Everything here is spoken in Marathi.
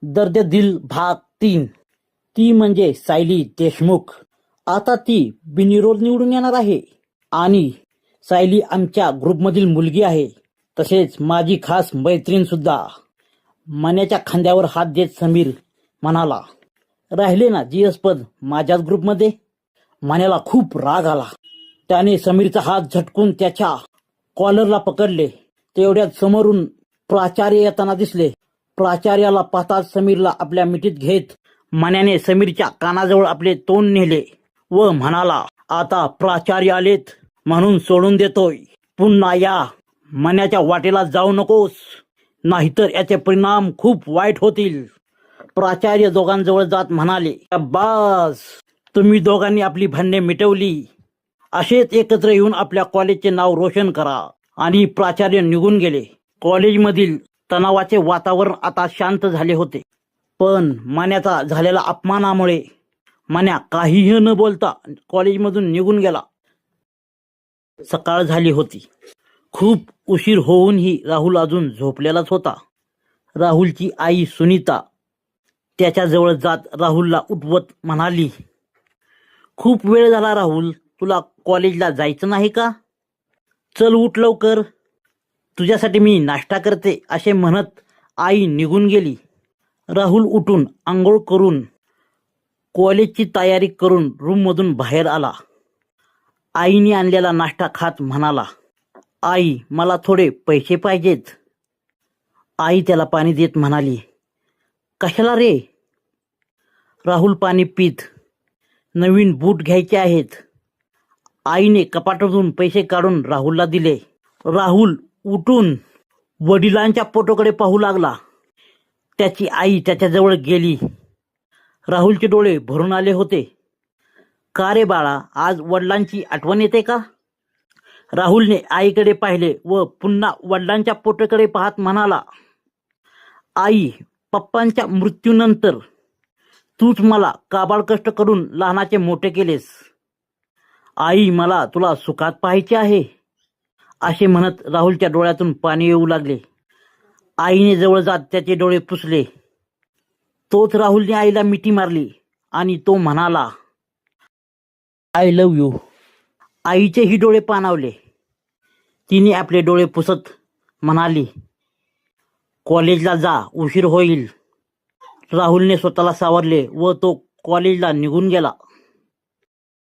दर्द दिल भाग 3। ती म्हणजे सायली देशमुख। आता ती बिनविरोध निवडून येणार आहे आणि सायली आमच्या ग्रुपमधील मुलगी आहे, तसेच माझी खास मैत्रीण सुद्धा। मन्याच्या खांद्यावर हात देत समीर म्हणाला, राहिले ना जीएस पद माझ्याच ग्रुपमध्ये। मन्याला खूप राग आला। त्याने समीरचा हात झटकून त्याच्या कॉलरला पकडले। तेवढ्यात समोरून प्राचार्य येताना दिसले। प्राचार्याला पाहताच समीरला आपल्या मिठीत घेत मन्याने समीरच्या कानाजवळ आपले तोंड नेले व म्हणाला, आता प्राचार्य आलेत म्हणून सोडून देतोय, पुन्हा या मन्याच्या वाटेला जाऊ नकोस, नाहीतर याचे परिणाम खूप वाईट होतील। प्राचार्य दोघांजवळ जात म्हणाले, बस तुम्ही दोघांनी आपली भांडणे मिटवली, असेच एकत्र येऊन आपल्या कॉलेजचे नाव रोशन करा। आणि प्राचार्य निघून गेले। कॉलेजमधील तणावाचे वातावरण आता शांत झाले होते, पण मन्याचा झालेल्या अपमानामुळे मन्या काहीही न बोलता कॉलेजमधून निघून गेला। सकाळ झाली होती। खूप उशीर होऊनही राहुल अजून झोपलेलाच होता। राहुलची आई सुनीता त्याच्याजवळ जात राहुलला उठवत म्हणाली, खूप वेळ झाला राहुल, तुला कॉलेजला जायचं नाही का? चल उठ लवकर, तुझ्यासाठी मी नाश्ता करते, असे म्हणत आई निघून गेली। राहुल उठून आंघोळ करून कॉलेजची तयारी करून रूममधून बाहेर आला। आईने आणलेला नाश्ता खात म्हणाला, आई मला थोडे पैसे पाहिजेत। आई त्याला पाणी देत म्हणाली, कशाला रे? राहुल पाणी पीत, नवीन बूट घ्यायचे आहेत। आईने कपाटातून पैसे काढून राहुलला दिले। राहुल उठून वडिलांच्या फोटोकडे पाहू लागला। त्याची आई त्याच्याजवळ गेली। राहुलचे डोळे भरून आले होते। का रे बाळा, आज वडिलांची आठवण येते का? राहुलने आईकडे पाहिले व पुन्हा वडिलांच्या फोटोकडे पाहत म्हणाला, आई, पप्पांच्या मृत्यूनंतर तूच मला काबाड कष्ट करून लहानाचे मोठे केलेस। आई, मला तुला सुखात पाहायचे आहे, असे म्हणत राहुलच्या डोळ्यातून पाणी येऊ लागले। आईने जवळ जात त्याचे डोळे पुसले। तोच राहुलने आईला मिठी मारली आणि तो म्हणाला, आय लव्ह यू। आईचेही डोळे पाणावले। तिने आपले डोळे पुसत म्हणाली, कॉलेजला जा, उशीर होईल। राहुलने स्वतःला सावरले व तो कॉलेजला निघून गेला।